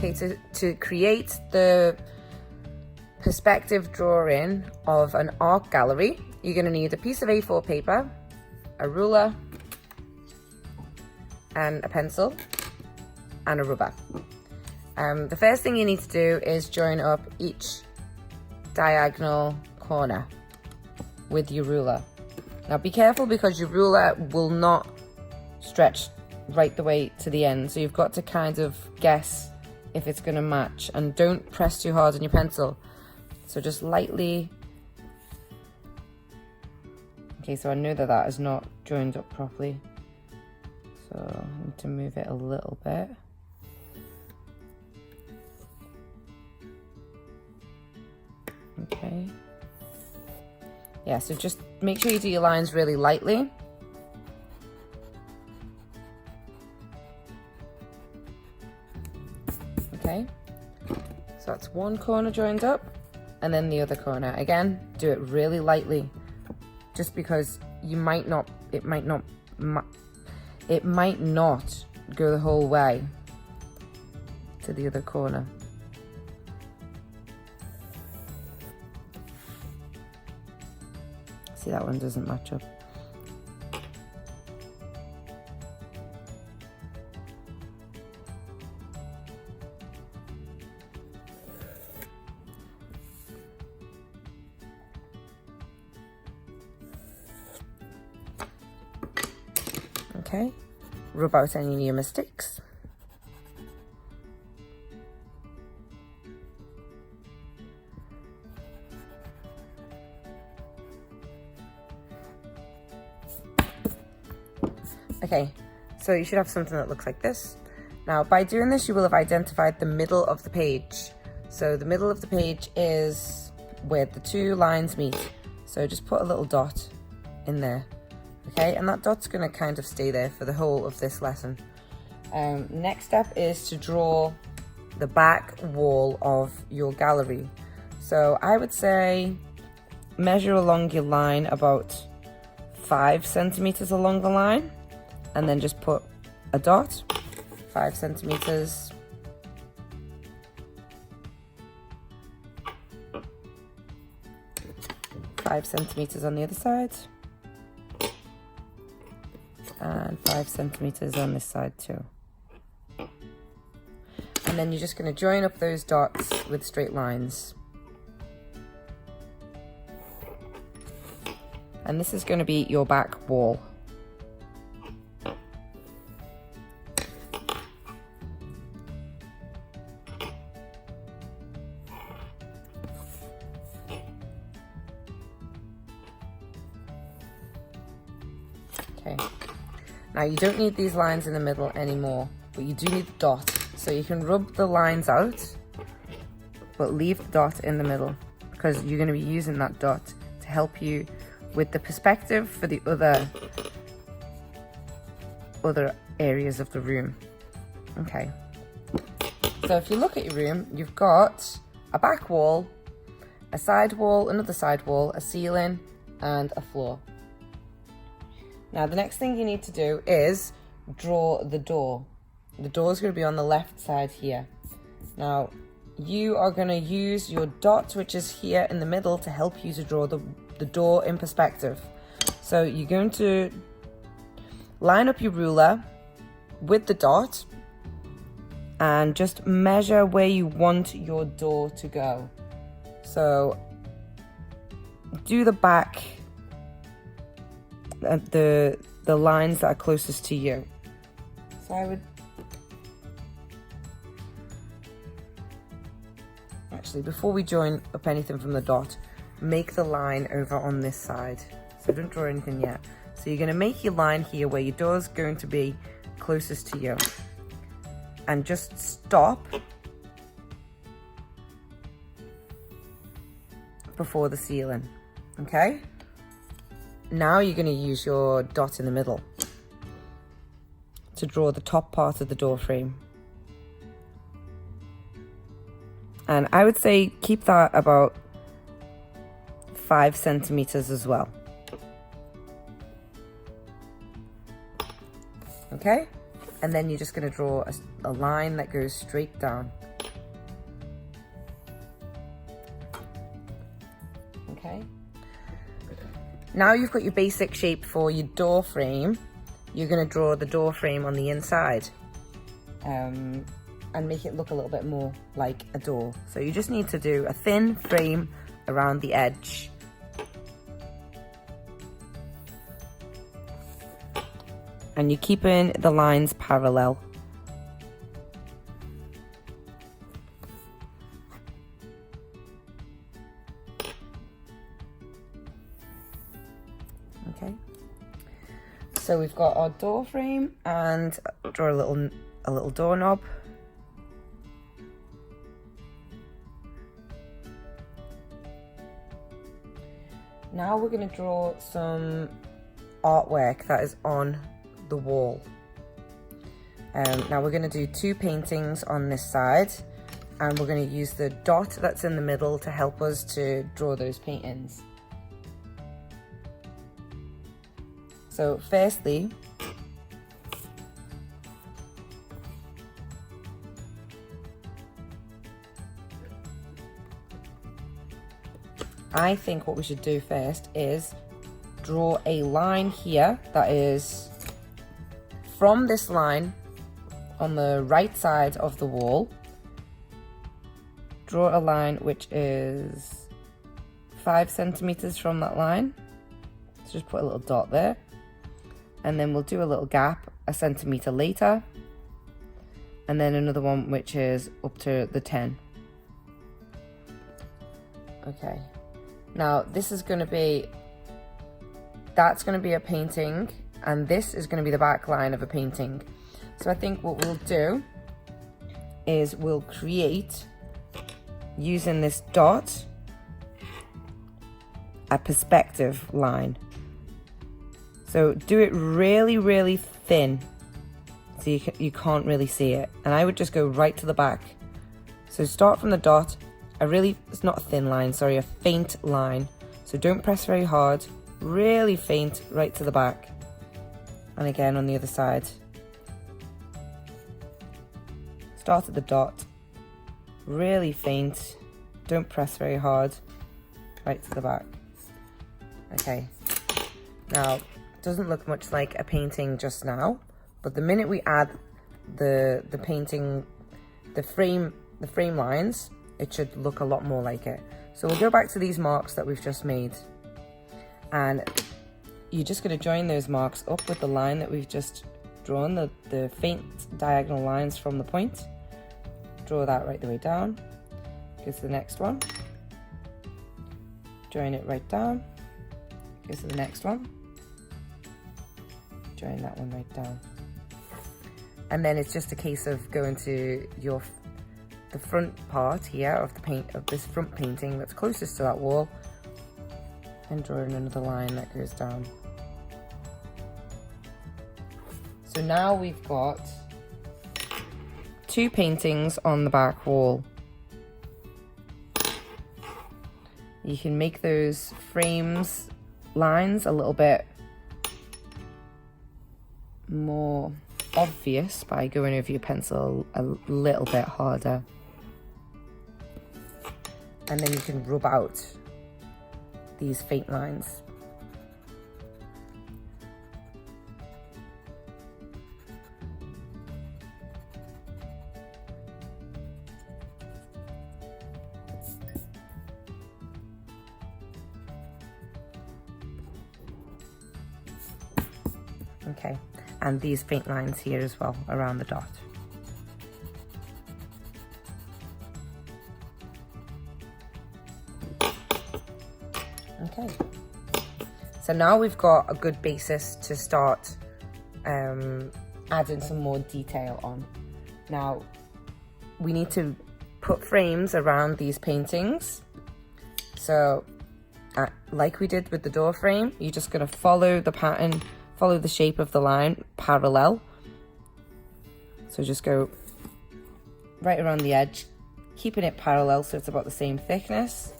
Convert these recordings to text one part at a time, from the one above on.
Okay, to create the perspective drawing of an art gallery, you're going to need a piece of A4 paper, a ruler, and a pencil, and a rubber. The first thing you need to do is join up each diagonal corner with your ruler. Now be careful, because your ruler will not stretch right the way to the end, so you've got to kind of guess if it's going to match, and don't press too hard on your pencil, so just lightly. Okay, so I know that that is not joined up properly, so I need to move it a little bit. Okay. Yeah, so just make sure you do your lines really lightly. Okay, so that's one corner joined up, and then the other corner. Again, do it really lightly, just because it might not go the whole way to the other corner. See, that one doesn't match up. Okay, rub out any of your mistakes. Okay, so you should have something that looks like this. Now, by doing this, you will have identified the middle of the page. So the middle of the page is where the two lines meet. So just put a little dot in there. Okay, and that dot's going to kind of stay there for the whole of this lesson. Next step is to draw the back wall of your gallery. So I would say measure along your line about 5 centimeters along the line, and then just put a dot, 5 centimeters. Five centimeters on the other side. And 5 centimeters on this side too. And then you're just going to join up those dots with straight lines. And this is going to be your back wall. Okay. Now you don't need these lines in the middle anymore, but you do need the dot. So you can rub the lines out, but leave the dot in the middle, because you're going to be using that dot to help you with the perspective for the other areas of the room. Okay. So if you look at your room, you've got a back wall, a side wall, another side wall, a ceiling, and a floor. Now the next thing you need to do is draw the door. The door is going to be on the left side here. Now you are going to use your dot, which is here in the middle, to help you to draw the door in perspective. So you're going to line up your ruler with the dot and just measure where you want your door to go. So do the back, the lines that are closest to you. So I would actually, before we join up anything from the dot, make the line over on this side. So don't draw anything yet. So you're going to make your line here where your door is going to be closest to you, and just stop before the ceiling. Okay, now you're going to use your dot in the middle to draw the top part of the door frame. And I would say keep that about 5 centimeters as well. Okay, and then you're just going to draw a line that goes straight down. Now you've got your basic shape for your door frame. You're going to draw the door frame on the inside and make it look a little bit more like a door. So you just need to do a thin frame around the edge. And you're keeping the lines parallel. Okay. So we've got our door frame, and draw a little doorknob. Now we're going to draw some artwork that is on the wall. Now we're going to do 2 paintings on this side, and we're going to use the dot that's in the middle to help us to draw those paintings. So firstly, I think what we should do first is draw a line here that is from this line on the right side of the wall. Draw a line which is 5 centimeters from that line. So just put a little dot there. And then we'll do a little gap 1 centimeter later. And then another one which is up to the 10. Okay. Now this is going to be, that's going to be a painting, and this is going to be the back line of a painting. So I think what we'll do is we'll create, using this dot, a perspective line. So do it really, really thin, so you can't really see it. And I would just go right to the back. So start from the dot, it's not a thin line, sorry, a faint line. So don't press very hard, really faint right to the back. And again on the other side. Start at the dot, really faint, don't press very hard, right to the back. Okay, now, it doesn't look much like a painting just now, but the minute we add the painting, the frame lines, it should look a lot more like it. So we'll go back to these marks that we've just made, and you're just going to join those marks up with the line that we've just drawn, the faint diagonal lines from the point. Draw that right the way down. Go to the next one. Join it right down. Go to the next one. Join that one right down. And then it's just a case of going to the front part here of this front painting that's closest to that wall, and drawing another line that goes down. So now we've got 2 paintings on the back wall. You can make those frames lines a little bit more obvious by going over your pencil a little bit harder. And then you can rub out these faint lines. Okay, and these faint lines here as well around the dot. Okay, so now we've got a good basis to start adding some more detail on. Now we need to put frames around these paintings. So like we did with the door frame, you're just going to follow the pattern, follow the shape of the line parallel. So just go right around the edge, keeping it parallel so it's about the same thickness.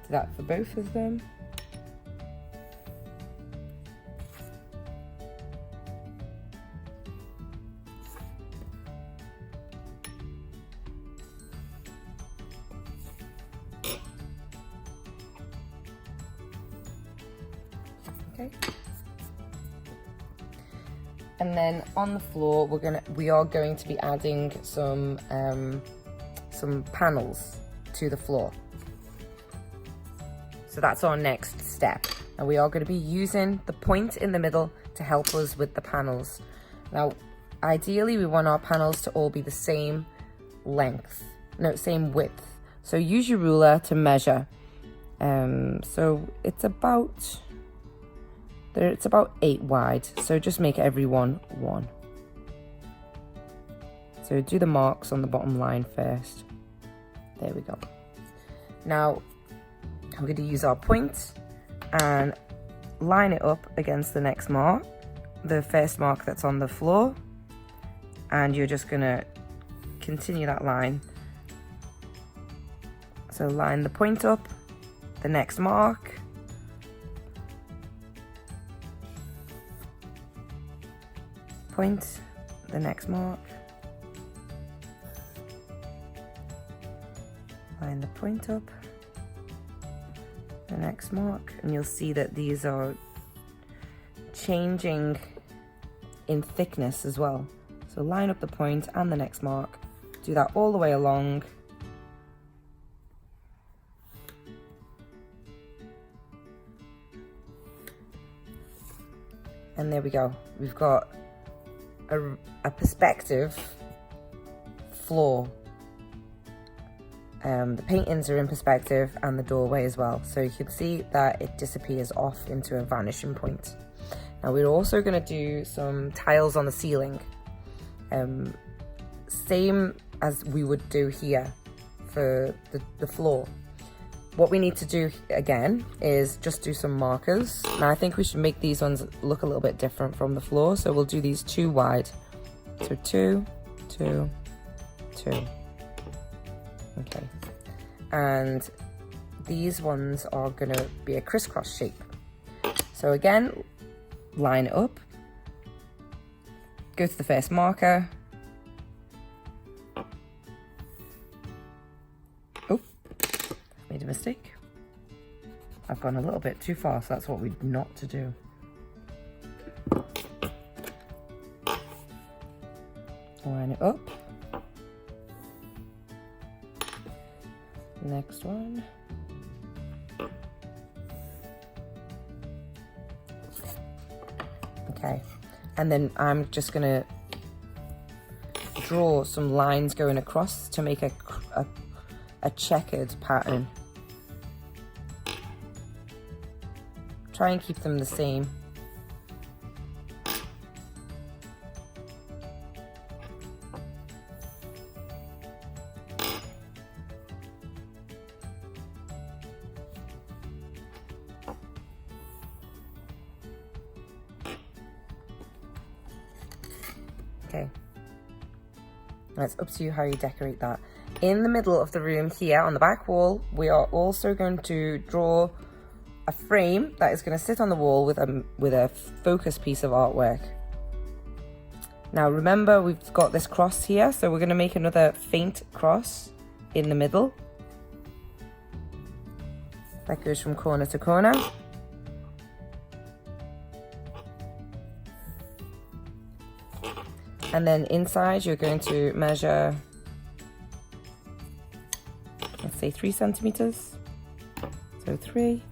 Do that for both of them. Okay. And then on the floor, we are going to be adding some panels to the floor. So that's our next step. And we are going to be using the point in the middle to help us with the panels. Now, ideally, we want our panels to all be the same length, no, same width. So use your ruler to measure. So it's about 8 wide. So just make every one 1. So do the marks on the bottom line first. There we go. Now, I'm going to use our point and line it up against the next mark, the first mark that's on the floor, and you're just going to continue that line. So line the point up, the next mark, point, the next mark, line the point up, the next mark, and you'll see that these are changing in thickness as well. So line up the point and the next mark, do that all the way along. And there we go. We've got a perspective floor. The paintings are in perspective and the doorway as well. So you can see that it disappears off into a vanishing point. Now we're also going to do some tiles on the ceiling. Same as we would do here for the floor. What we need to do again is just do some markers. Now I think we should make these ones look a little bit different from the floor. So we'll do these 2 wide. So 2, 2, 2. Okay. And these ones are going to be a crisscross shape. So again, line it up. Go to the first marker. Oh, made a mistake. I've gone a little bit too far, so that's what we're not to do. Line it up. Next one. Okay, and then I'm just gonna draw some lines going across to make a checkered pattern. Try and keep them the same. Okay, now it's up to you how you decorate that. In the middle of the room here on the back wall, we are also going to draw a frame that is going to sit on the wall with a focus piece of artwork. Now remember, we've got this cross here, so we're going to make another faint cross in the middle that goes from corner to corner. And then inside you're going to measure, let's say 3 centimeters. So 3.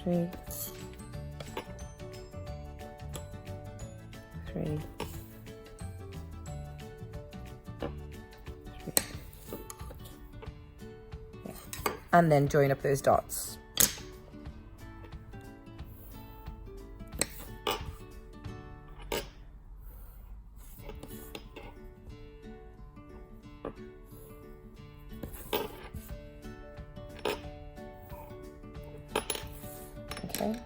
3. 3. 3. Yeah. And then join up those dots. Okay.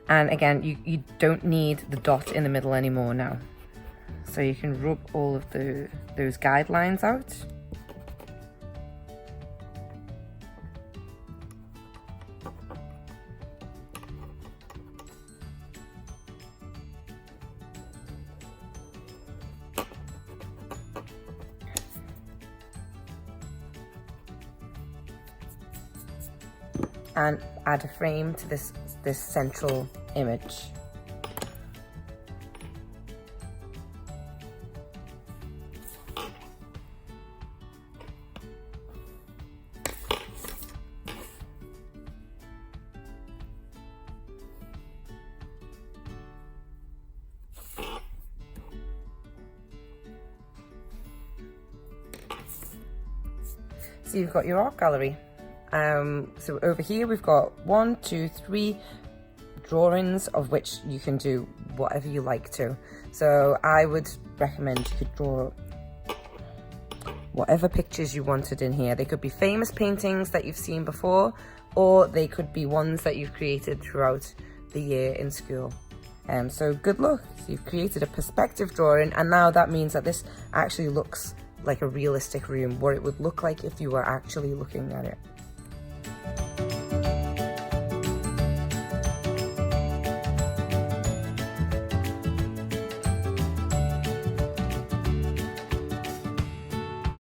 And again, you don't need the dot in the middle anymore now. So you can rub all of those guidelines out. and add a frame to this central image. So you've got your art gallery. So over here we've got 1, 2, 3 drawings, of which you can do whatever you like to. So I would recommend you could draw whatever pictures you wanted in here. They could be famous paintings that you've seen before, or they could be ones that you've created throughout the year in school. So good luck. So you've created a perspective drawing, and now that means that this actually looks like a realistic room, what it would look like if you were actually looking at it.